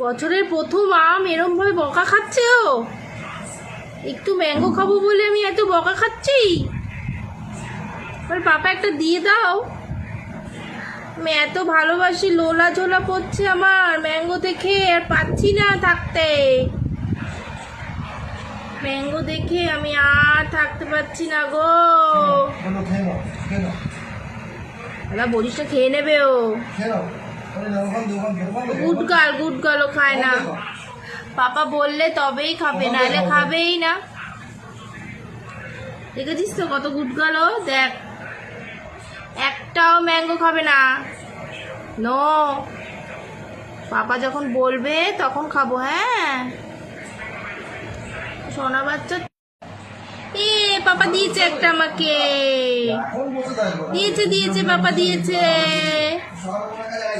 বছরের প্রথম আম এরম ভাবে বকা খাচ্ছে ও। একটু ম্যাঙ্গো খাবো বলে আমি এত বকা খাচ্ছি। পাপা একটা দিয়ে দাও। আমি এত ভালোবাসি, লোলা ঝোলা পড়ছে আমার ম্যাঙ্গো দেখে, আর পাচ্ছি না থাকতে। ম্যাঙ্গো দেখে আমি আর থাকতে পারছি না গো। বড়িটা খেয়ে নেবে ও। গুড গার্ল ও খায় না। পাপা বললে তবেই খাবে, নাহলে খাবেই না। দেখেছিস তো কত গুড গার্ল ও। দেখ, একটাও ম্যাঙ্গো খাবে না। নো, পাপা যখন বলবে তখন খাবো। হ্যাঁ সোনা বাচ্চা। এ পাপা দিয়েছে একটা আমাকে, দিয়েছে পাপা দিয়েছে।